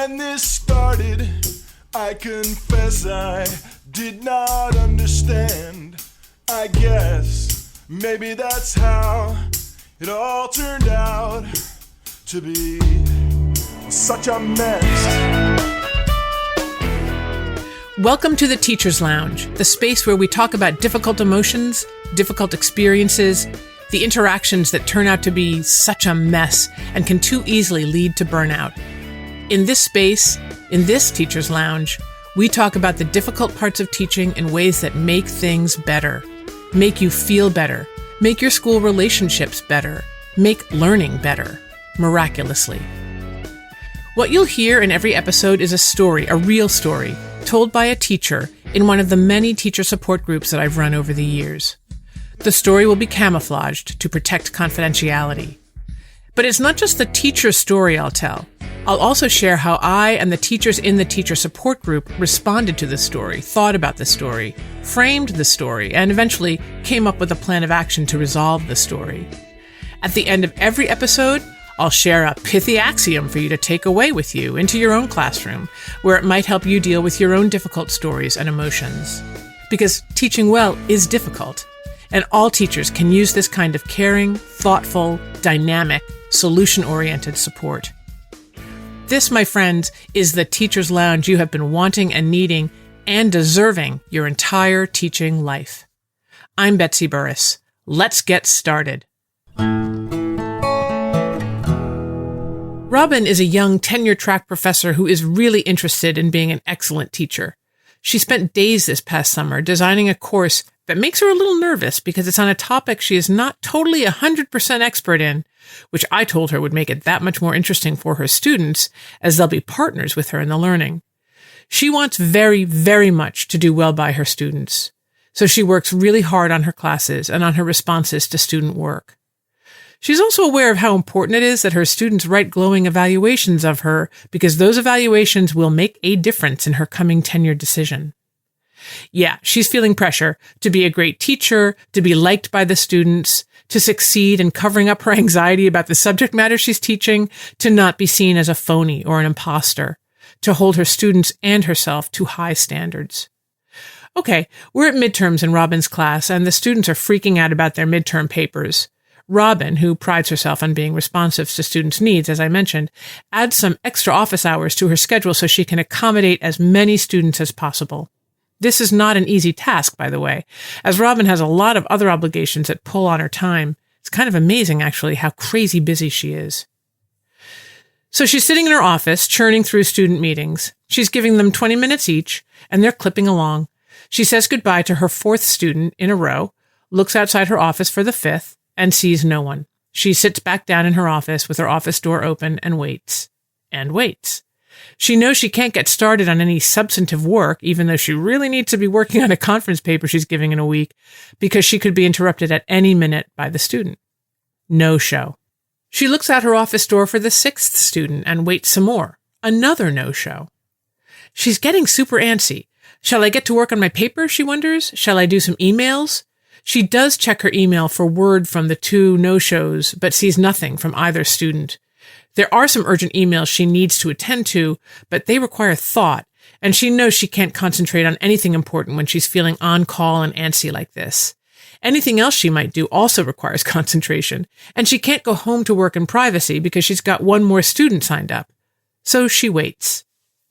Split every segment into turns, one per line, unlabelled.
When this started, I confess I did not understand. I guess maybe that's how it all turned out to be such a mess.
Welcome to the Teacher's Lounge, the space where we talk about difficult emotions, difficult experiences, the interactions that turn out to be such a mess and can too easily lead to burnout. In this space, in this Teacher's Lounge, we talk about the difficult parts of teaching in ways that make things better, make you feel better, make your school relationships better, make learning better, miraculously. What you'll hear in every episode is a story, a real story, told by a teacher in one of the many teacher support groups that I've run over the years. The story will be camouflaged to protect confidentiality. But it's not just the teacher's story I'll tell. I'll also share how I and the teachers in the teacher support group responded to the story, thought about the story, framed the story, and eventually came up with a plan of action to resolve the story. At the end of every episode, I'll share a pithy axiom for you to take away with you into your own classroom, where it might help you deal with your own difficult stories and emotions. Because teaching well is difficult, and all teachers can use this kind of caring, thoughtful, dynamic, solution-oriented support. This, my friends, is the Teacher's Lounge you have been wanting and needing and deserving your entire teaching life. I'm Betsy Burris. Let's get started. Robin is a young tenure-track professor who is really interested in being an excellent teacher. She spent days this past summer designing a course that makes her a little nervous because it's on a topic she is not totally 100% expert in, which I told her would make it that much more interesting for her students, as they'll be partners with her in the learning. She wants very, very much to do well by her students, so she works really hard on her classes and on her responses to student work. She's also aware of how important it is that her students write glowing evaluations of her, because those evaluations will make a difference in her coming tenure decision. Yeah, she's feeling pressure to be a great teacher, to be liked by the students, to succeed in covering up her anxiety about the subject matter she's teaching, to not be seen as a phony or an imposter, to hold her students and herself to high standards. Okay, we're at midterms in Robin's class, and the students are freaking out about their midterm papers. Robin, who prides herself on being responsive to students' needs, as I mentioned, adds some extra office hours to her schedule so she can accommodate as many students as possible. This is not an easy task, by the way, as Robin has a lot of other obligations that pull on her time. It's kind of amazing, actually, how crazy busy she is. So she's sitting in her office, churning through student meetings. She's giving them 20 minutes each, and they're clipping along. She says goodbye to her fourth student in a row, looks outside her office for the fifth, and sees no one. She sits back down in her office with her office door open and waits. And waits. She knows she can't get started on any substantive work, even though she really needs to be working on a conference paper she's giving in a week, because she could be interrupted at any minute by the student. No show. She looks out her office door for the sixth student and waits some more. Another no-show. She's getting super antsy. Shall I get to work on my paper, she wonders? Shall I do some emails? She does check her email for word from the two no-shows, but sees nothing from either student. There are some urgent emails she needs to attend to, but they require thought, and she knows she can't concentrate on anything important when she's feeling on call and antsy like this. Anything else she might do also requires concentration, and she can't go home to work in privacy because she's got one more student signed up. So she waits.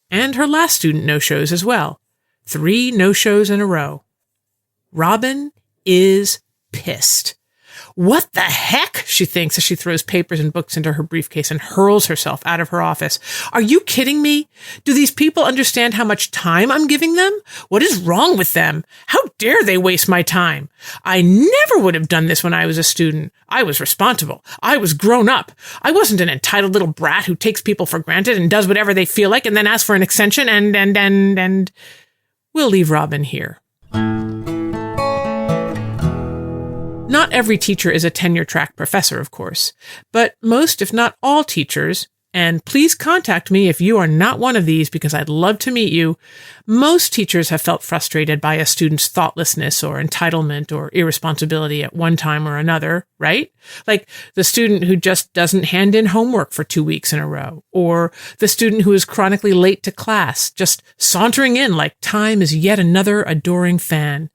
And her last student no-shows as well. 3 no-shows in a row. Robin is pissed. What the heck, she thinks as she throws papers and books into her briefcase and hurls herself out of her office. Are you kidding me? Do these people understand how much time I'm giving them? What is wrong with them? How dare they waste my time? I never would have done this when I was a student. I was responsible. I was grown up. I wasn't an entitled little brat who takes people for granted and does whatever they feel like and then asks for an extension and we'll leave Robin here. Not every teacher is a tenure-track professor, of course, but most, if not all teachers, And please contact me if you are not one of these, because I'd love to meet you. Most teachers have felt frustrated by a student's thoughtlessness or entitlement or irresponsibility at one time or another, right? Like the student who just doesn't hand in homework for 2 weeks in a row, or the student who is chronically late to class, just sauntering in like time is yet another adoring fan.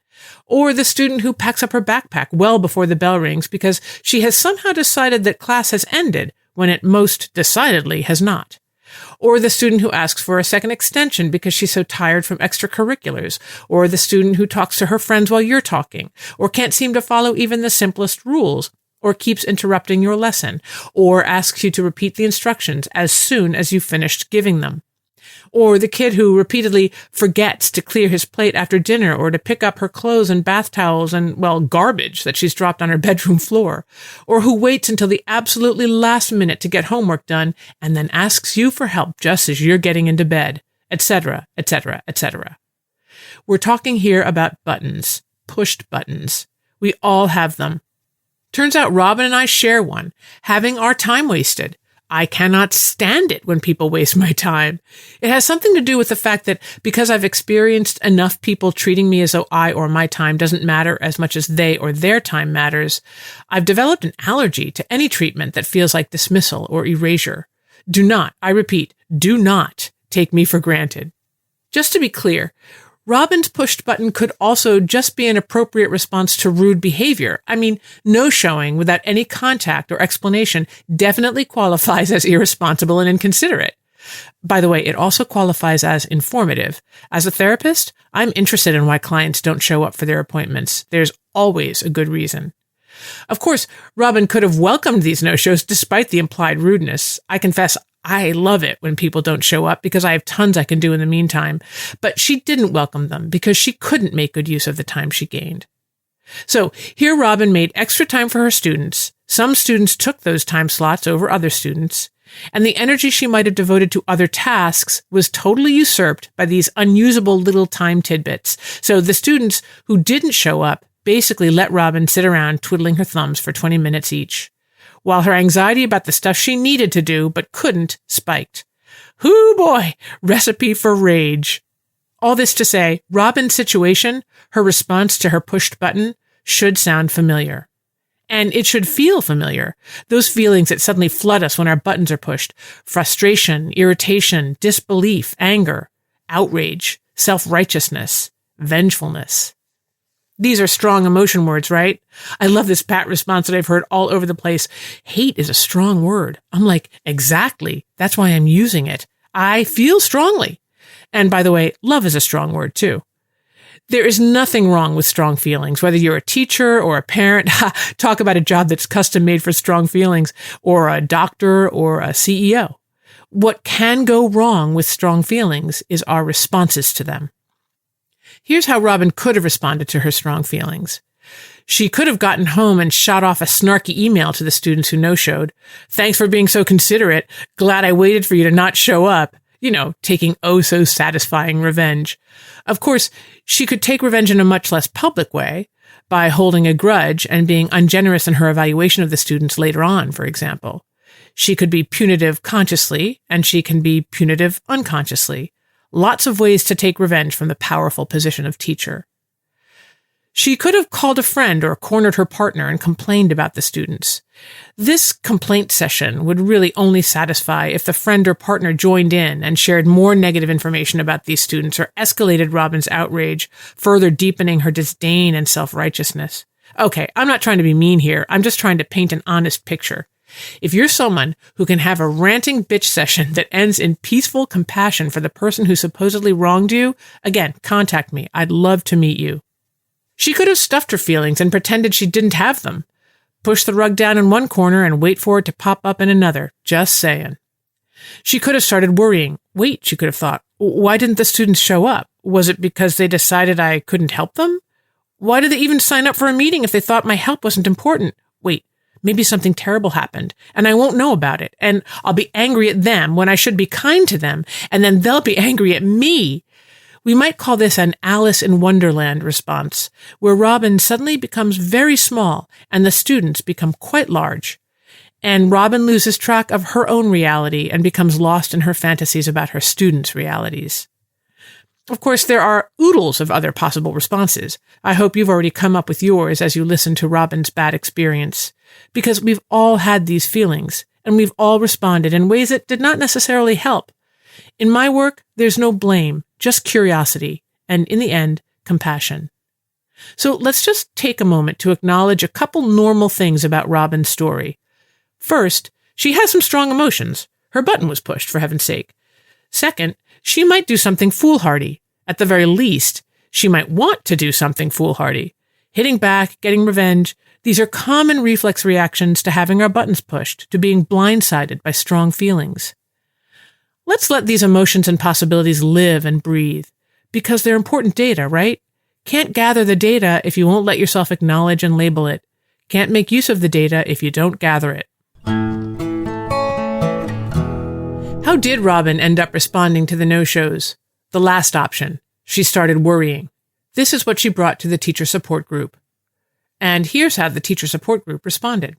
Or the student who packs up her backpack well before the bell rings because she has somehow decided that class has ended when it most decidedly has not. Or the student who asks for a second extension because she's so tired from extracurriculars. Or the student who talks to her friends while you're talking, or can't seem to follow even the simplest rules, or keeps interrupting your lesson, or asks you to repeat the instructions as soon as you've finished giving them. Or the kid who repeatedly forgets to clear his plate after dinner or to pick up her clothes and bath towels and, well, garbage that she's dropped on her bedroom floor. Or who waits until the absolutely last minute to get homework done and then asks you for help just as you're getting into bed, etc., etc., etc. We're talking here about buttons, pushed buttons. We all have them. Turns out Robin and I share one, having our time wasted. I cannot stand it when people waste my time. It has something to do with the fact that because I've experienced enough people treating me as though I or my time doesn't matter as much as they or their time matters, I've developed an allergy to any treatment that feels like dismissal or erasure. Do not, I repeat, do not take me for granted. Just to be clear, Robin's pushed button could also just be an appropriate response to rude behavior. I mean, no showing without any contact or explanation definitely qualifies as irresponsible and inconsiderate. By the way, it also qualifies as informative. As a therapist, I'm interested in why clients don't show up for their appointments. There's always a good reason. Of course, Robin could have welcomed these no-shows despite the implied rudeness. I confess, I love it when people don't show up because I have tons I can do in the meantime. But she didn't welcome them because she couldn't make good use of the time she gained. So here Robin made extra time for her students. Some students took those time slots over other students. And the energy she might have devoted to other tasks was totally usurped by these unusable little time tidbits. So the students who didn't show up basically let Robin sit around twiddling her thumbs for 20 minutes each, while her anxiety about the stuff she needed to do but couldn't spiked. Hoo boy, recipe for rage. All this to say, Robin's situation, her response to her pushed button, should sound familiar. And it should feel familiar. Those feelings that suddenly flood us when our buttons are pushed. Frustration, irritation, disbelief, anger, outrage, self-righteousness, vengefulness. These are strong emotion words, right? I love this pat response that I've heard all over the place. Hate is a strong word. I'm like, exactly. That's why I'm using it. I feel strongly. And by the way, love is a strong word too. There is nothing wrong with strong feelings, whether you're a teacher or a parent. Talk about a job that's custom made for strong feelings, or a doctor or a CEO. What can go wrong with strong feelings is our responses to them. Here's how Robin could have responded to her strong feelings. She could have gotten home and shot off a snarky email to the students who no-showed. Thanks for being so considerate. Glad I waited for you to not show up. You know, taking oh-so-satisfying revenge. Of course, she could take revenge in a much less public way, by holding a grudge and being ungenerous in her evaluation of the students later on, for example. She could be punitive consciously, and she can be punitive unconsciously. Lots of ways to take revenge from the powerful position of teacher. She could have called a friend or cornered her partner and complained about the students. This complaint session would really only satisfy if the friend or partner joined in and shared more negative information about these students or escalated Robin's outrage, further deepening her disdain and self-righteousness. Okay, I'm not trying to be mean here. I'm just trying to paint an honest picture. If you're someone who can have a ranting bitch session that ends in peaceful compassion for the person who supposedly wronged you, again, contact me. I'd love to meet you. She could have stuffed her feelings and pretended she didn't have them. Push the rug down in one corner and wait for it to pop up in another. Just saying. She could have started worrying. Wait, she could have thought, why didn't the students show up? Was it because they decided I couldn't help them? Why did they even sign up for a meeting if they thought my help wasn't important? Wait, maybe something terrible happened and I won't know about it. And I'll be angry at them when I should be kind to them. And then they'll be angry at me. We might call this an Alice in Wonderland response, where Robin suddenly becomes very small and the students become quite large. and Robin loses track of her own reality and becomes lost in her fantasies about her students' realities. Of course, there are oodles of other possible responses. I hope you've already come up with yours as you listen to Robin's bad experience, because we've all had these feelings, and we've all responded in ways that did not necessarily help. In my work, there's no blame, just curiosity, and in the end, compassion. So let's just take a moment to acknowledge a couple normal things about Robin's story. First, she has some strong emotions. Her button was pushed, for heaven's sake. Second, she might do something foolhardy. At the very least, she might want to do something foolhardy. Hitting back, getting revenge, these are common reflex reactions to having our buttons pushed, to being blindsided by strong feelings. Let's let these emotions and possibilities live and breathe, because they're important data, right? Can't gather the data if you won't let yourself acknowledge and label it. Can't make use of the data if you don't gather it. How did Robin end up responding to the no-shows? The last option. She started worrying. This is what she brought to the teacher support group. And here's how the teacher support group responded.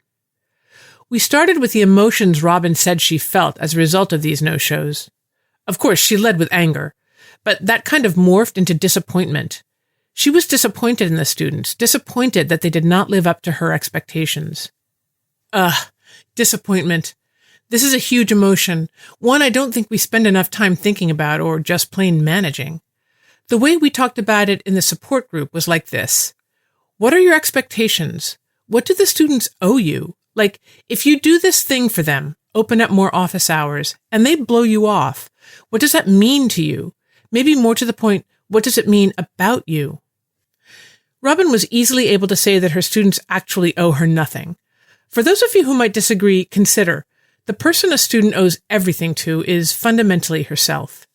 We started with the emotions Robin said she felt as a result of these no-shows. Of course, she led with anger, but that kind of morphed into disappointment. She was disappointed in the students, disappointed that they did not live up to her expectations. Disappointment. This is a huge emotion, one I don't think we spend enough time thinking about or just plain managing. The way we talked about it in the support group was like this. What are your expectations? What do the students owe you? Like, if you do this thing for them, open up more office hours, and they blow you off, what does that mean to you? Maybe more to the point, what does it mean about you? Robin was easily able to say that her students actually owe her nothing. For those of you who might disagree, consider, the person a student owes everything to is fundamentally herself.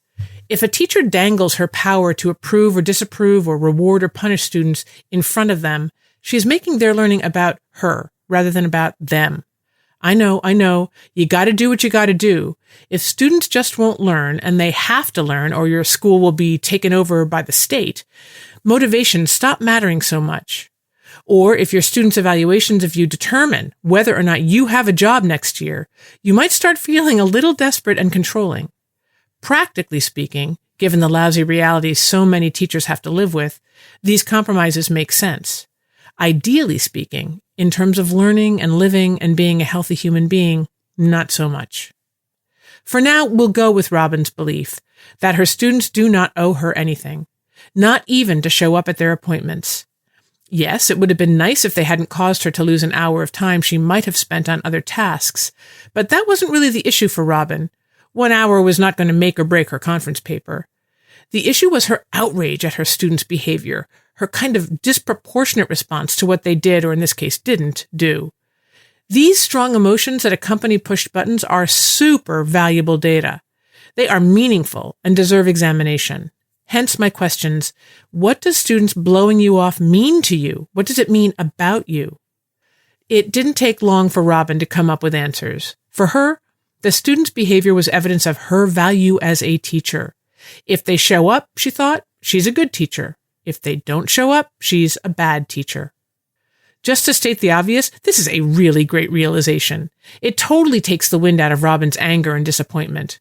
If a teacher dangles her power to approve or disapprove or reward or punish students in front of them, she is making their learning about her rather than about them. I know, you gotta do what you gotta do. If students just won't learn, and they have to learn, or your school will be taken over by the state, motivation stop mattering so much. Or if your students' evaluations of you determine whether or not you have a job next year, you might start feeling a little desperate and controlling. Practically speaking, given the lousy realities so many teachers have to live with, these compromises make sense. Ideally speaking, in terms of learning and living and being a healthy human being, not so much. For now, we'll go with Robin's belief that her students do not owe her anything, not even to show up at their appointments. Yes, it would have been nice if they hadn't caused her to lose an hour of time she might have spent on other tasks, but that wasn't really the issue for Robin. 1 hour was not going to make or break her conference paper. The issue was her outrage at her students' behavior, her kind of disproportionate response to what they did, or in this case didn't, do. These strong emotions that accompany pushed buttons are super valuable data. They are meaningful and deserve examination. Hence my questions. What does students blowing you off mean to you? What does it mean about you? It didn't take long for Robin to come up with answers. For her, the student's behavior was evidence of her value as a teacher. If they show up, she thought, she's a good teacher. If they don't show up, she's a bad teacher. Just to state the obvious, this is a really great realization. It totally takes the wind out of Robin's anger and disappointment.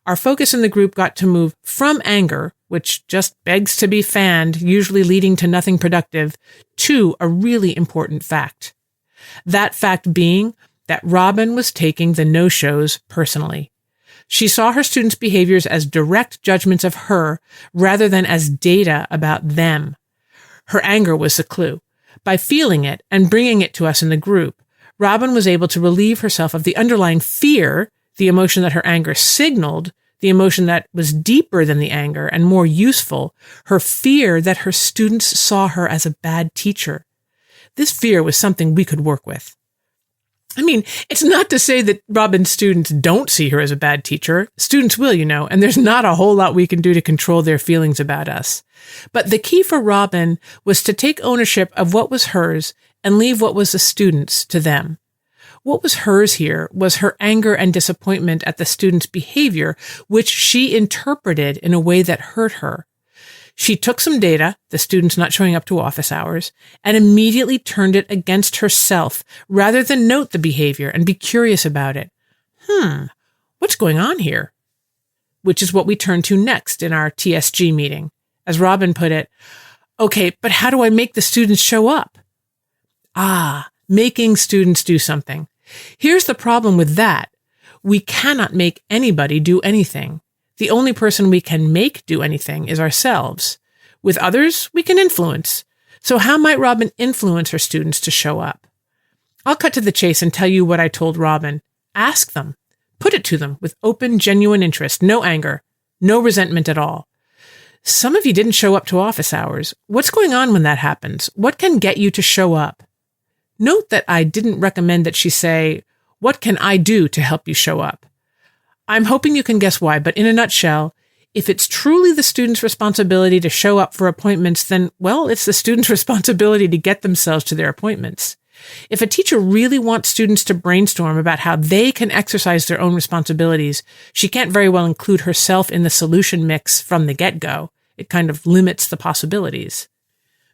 Our focus in the group got to move from anger, which just begs to be fanned, usually leading to nothing productive, to a really important fact. That fact being that Robin was taking the no-shows personally. She saw her students' behaviors as direct judgments of her rather than as data about them. Her anger was the clue. By feeling it and bringing it to us in the group, Robin was able to relieve herself of the underlying fear, the emotion that her anger signaled, the emotion that was deeper than the anger and more useful, her fear that her students saw her as a bad teacher. This fear was something we could work with. I mean, it's not to say that Robin's students don't see her as a bad teacher. Students will, and there's not a whole lot we can do to control their feelings about us. But the key for Robin was to take ownership of what was hers and leave what was the students' to them. What was hers here was her anger and disappointment at the students' behavior, which she interpreted in a way that hurt her. She took some data, the students not showing up to office hours, and immediately turned it against herself rather than note the behavior and be curious about it. What's going on here? Which is what we turn to next in our TSG meeting. As Robin put it, okay, but how do I make the students show up? Making students do something. Here's the problem with that. We cannot make anybody do anything. The only person we can make do anything is ourselves. With others, we can influence. So how might Robin influence her students to show up? I'll cut to the chase and tell you what I told Robin. Ask them. Put it to them with open, genuine interest, no anger, no resentment at all. Some of you didn't show up to office hours. What's going on when that happens? What can get you to show up? Note that I didn't recommend that she say, what can I do to help you show up? I'm hoping you can guess why, but in a nutshell, if it's truly the student's responsibility to show up for appointments, then, well, it's the student's responsibility to get themselves to their appointments. If a teacher really wants students to brainstorm about how they can exercise their own responsibilities, she can't very well include herself in the solution mix from the get-go. It kind of limits the possibilities.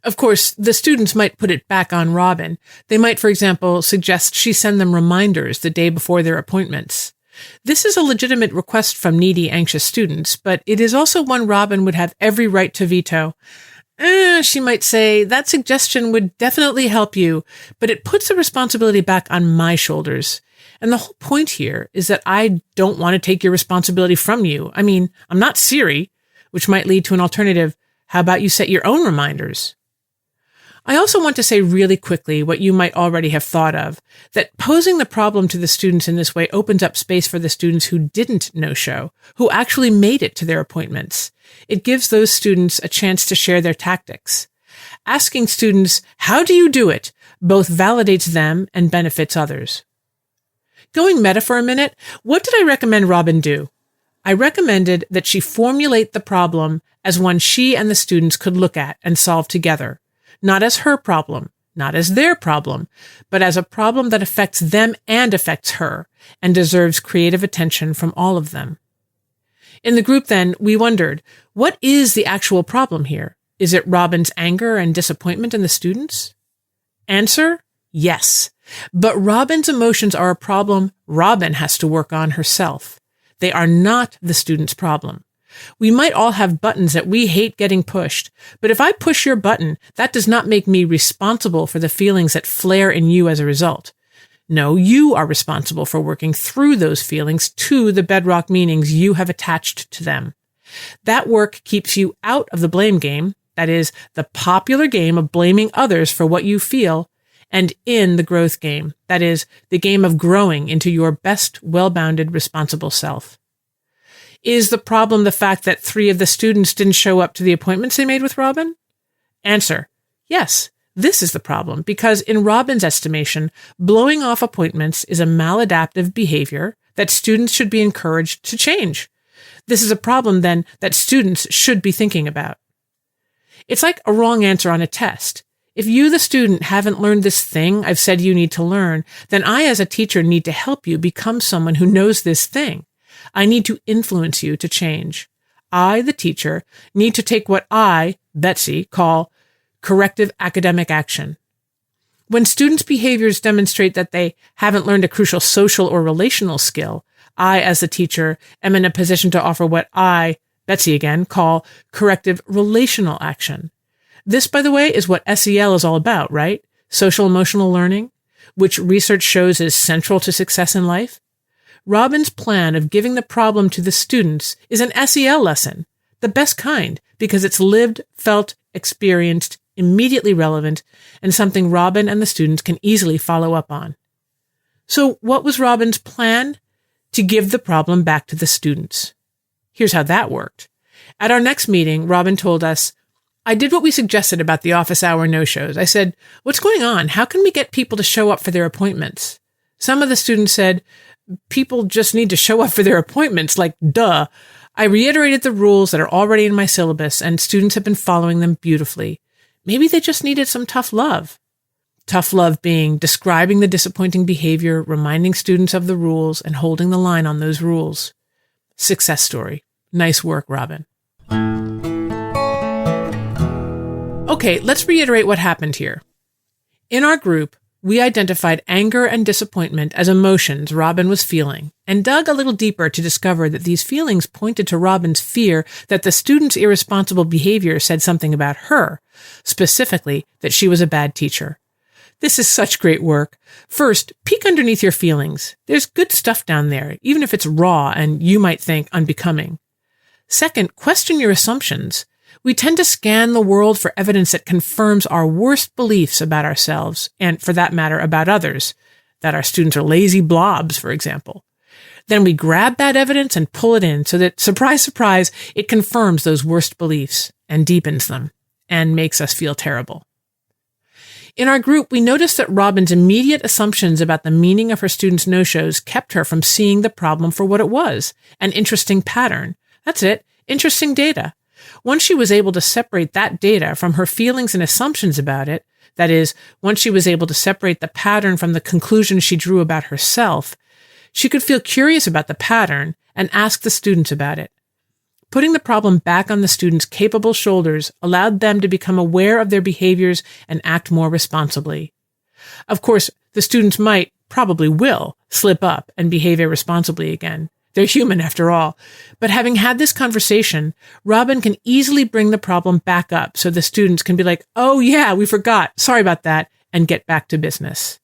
Of course, the students might put it back on Robin. They might, for example, suggest she send them reminders the day before their appointments. This is a legitimate request from needy, anxious students, but it is also one Robin would have every right to veto. She might say, that suggestion would definitely help you, but it puts the responsibility back on my shoulders. And the whole point here is that I don't want to take your responsibility from you. I mean, I'm not Siri, which might lead to an alternative. How about you set your own reminders? I also want to say really quickly what you might already have thought of, that posing the problem to the students in this way opens up space for the students who didn't no-show, who actually made it to their appointments. It gives those students a chance to share their tactics. Asking students, how do you do it, both validates them and benefits others. Going meta for a minute, what did I recommend Robin do? I recommended that she formulate the problem as one she and the students could look at and solve together. Not as her problem, not as their problem, but as a problem that affects them and affects her, and deserves creative attention from all of them. In the group then, we wondered, what is the actual problem here? Is it Robin's anger and disappointment in the students? Answer, yes. But Robin's emotions are a problem Robin has to work on herself. They are not the student's problem. We might all have buttons that we hate getting pushed, but if I push your button, that does not make me responsible for the feelings that flare in you as a result. No, you are responsible for working through those feelings to the bedrock meanings you have attached to them. That work keeps you out of the blame game, that is, the popular game of blaming others for what you feel, and in the growth game, that is, the game of growing into your best, well-bounded, responsible self. Is the problem the fact that 3 of the students didn't show up to the appointments they made with Robin? Answer, yes, this is the problem, because in Robin's estimation, blowing off appointments is a maladaptive behavior that students should be encouraged to change. This is a problem, then, that students should be thinking about. It's like a wrong answer on a test. If you, the student, haven't learned this thing I've said you need to learn, then I, as a teacher, need to help you become someone who knows this thing. I need to influence you to change. I, the teacher, need to take what I, Betsy, call corrective academic action. When students' behaviors demonstrate that they haven't learned a crucial social or relational skill, I, as the teacher, am in a position to offer what I, Betsy again, call corrective relational action. This, by the way, is what SEL is all about, right? Social emotional learning, which research shows is central to success in life. Robin's plan of giving the problem to the students is an SEL lesson, the best kind, because it's lived, felt, experienced, immediately relevant, and something Robin and the students can easily follow up on. So what was Robin's plan? To give the problem back to the students. Here's how that worked. At our next meeting, Robin told us, I did what we suggested about the office hour no-shows. I said, what's going on? How can we get people to show up for their appointments? Some of the students said, people just need to show up for their appointments, like, duh. I reiterated the rules that are already in my syllabus, and students have been following them beautifully. Maybe they just needed some tough love. Tough love being describing the disappointing behavior, reminding students of the rules, and holding the line on those rules. Success story. Nice work, Robin. Okay, let's reiterate what happened here. In our group, we identified anger and disappointment as emotions Robin was feeling and dug a little deeper to discover that these feelings pointed to Robin's fear that the student's irresponsible behavior said something about her, specifically that she was a bad teacher. This is such great work. First, peek underneath your feelings. There's good stuff down there, even if it's raw and you might think unbecoming. Second, question your assumptions. We tend to scan the world for evidence that confirms our worst beliefs about ourselves, and for that matter, about others, that our students are lazy blobs, for example. Then we grab that evidence and pull it in so that, surprise, surprise, it confirms those worst beliefs and deepens them and makes us feel terrible. In our group, we noticed that Robin's immediate assumptions about the meaning of her students' no-shows kept her from seeing the problem for what it was, an interesting pattern. That's it, interesting data. Once she was able to separate that data from her feelings and assumptions about it, that is, once she was able to separate the pattern from the conclusions she drew about herself, she could feel curious about the pattern and ask the students about it. Putting the problem back on the students' capable shoulders allowed them to become aware of their behaviors and act more responsibly. Of course, the students might, probably will, slip up and behave irresponsibly again. They're human after all. But having had this conversation, Robin can easily bring the problem back up so the students can be like, oh yeah, we forgot, sorry about that, and get back to business.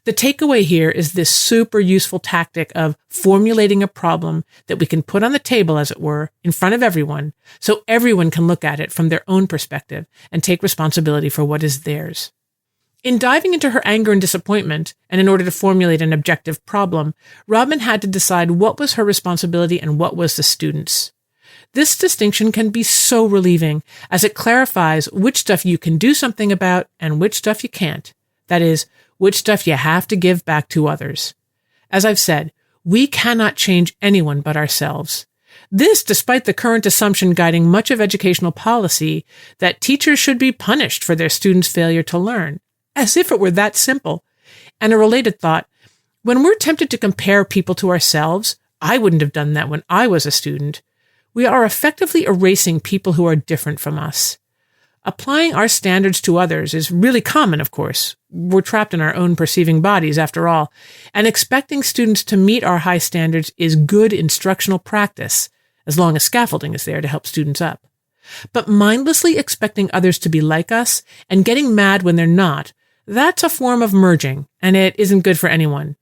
The takeaway here is this super useful tactic of formulating a problem that we can put on the table, as it were, in front of everyone, so everyone can look at it from their own perspective and take responsibility for what is theirs. In diving into her anger and disappointment, and in order to formulate an objective problem, Robin had to decide what was her responsibility and what was the student's. This distinction can be so relieving, as it clarifies which stuff you can do something about and which stuff you can't. That is, which stuff you have to give back to others. As I've said, we cannot change anyone but ourselves. This despite the current assumption guiding much of educational policy that teachers should be punished for their students' failure to learn. As if it were that simple. And a related thought, when we're tempted to compare people to ourselves, I wouldn't have done that when I was a student, we are effectively erasing people who are different from us. Applying our standards to others is really common, of course. We're trapped in our own perceiving bodies, after all, and expecting students to meet our high standards is good instructional practice, as long as scaffolding is there to help students up. But mindlessly expecting others to be like us and getting mad when they're not, that's a form of merging, and it isn't good for anyone.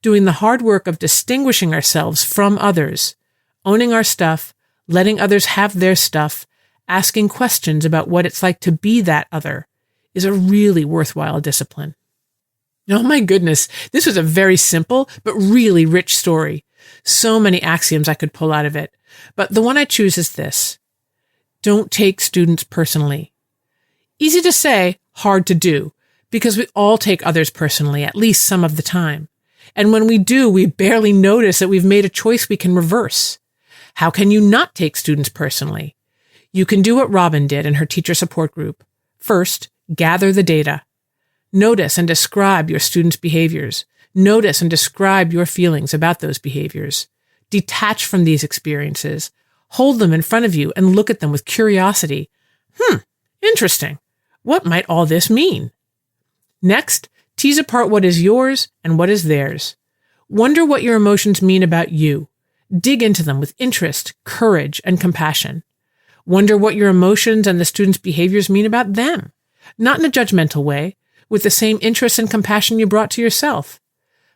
Doing the hard work of distinguishing ourselves from others, owning our stuff, letting others have their stuff, asking questions about what it's like to be that other, is a really worthwhile discipline. Oh my goodness, this was a very simple but really rich story. So many axioms I could pull out of it, but the one I choose is this. Don't take students personally. Easy to say, hard to do, because we all take others personally, at least some of the time. And when we do, we barely notice that we've made a choice we can reverse. How can you not take students personally? You can do what Robin did in her teacher support group. First, gather the data. Notice and describe your students' behaviors. Notice and describe your feelings about those behaviors. Detach from these experiences. Hold them in front of you and look at them with curiosity. Interesting. What might all this mean? Next, tease apart what is yours and what is theirs. Wonder what your emotions mean about you. Dig into them with interest, courage, and compassion. Wonder what your emotions and the students' behaviors mean about them. Not in a judgmental way, with the same interest and compassion you brought to yourself.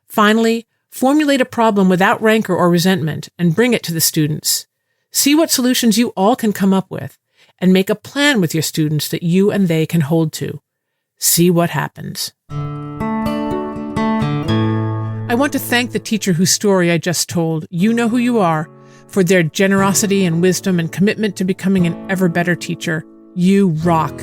Finally, formulate a problem without rancor or resentment and bring it to the students. See what solutions you all can come up with, and make a plan with your students that you and they can hold to. See what happens. I want to thank the teacher whose story I just told, You Know Who You Are, for their generosity and wisdom and commitment to becoming an ever better teacher. You rock.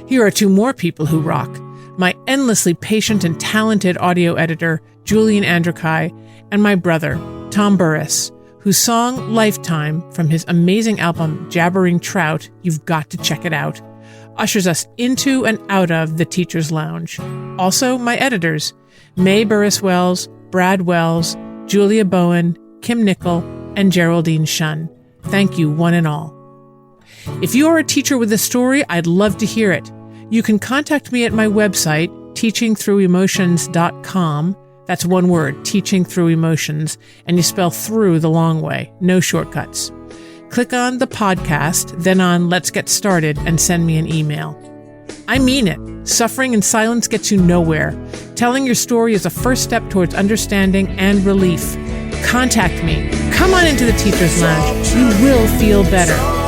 Here are two more people who rock. My endlessly patient and talented audio editor, Julian Andrekai, and my brother, Tom Burris, whose song Lifetime from his amazing album Jabbering Trout, you've got to check it out, ushers us into and out of the Teacher's Lounge. Also, my editors, May Burris-Wells, Brad Wells, Julia Bowen, Kim Nickel, and Geraldine Shun. Thank you, one and all. If you are a teacher with a story, I'd love to hear it. You can contact me at my website, teachingthroughemotions.com. That's one word, teachingthroughemotions, and you spell through the long way, no shortcuts. Click on the podcast, then on Let's Get Started, and send me an email. I mean it. Suffering in silence gets you nowhere. Telling your story is a first step towards understanding and relief. Contact me. Come on into the Teacher's Lounge. You will feel better.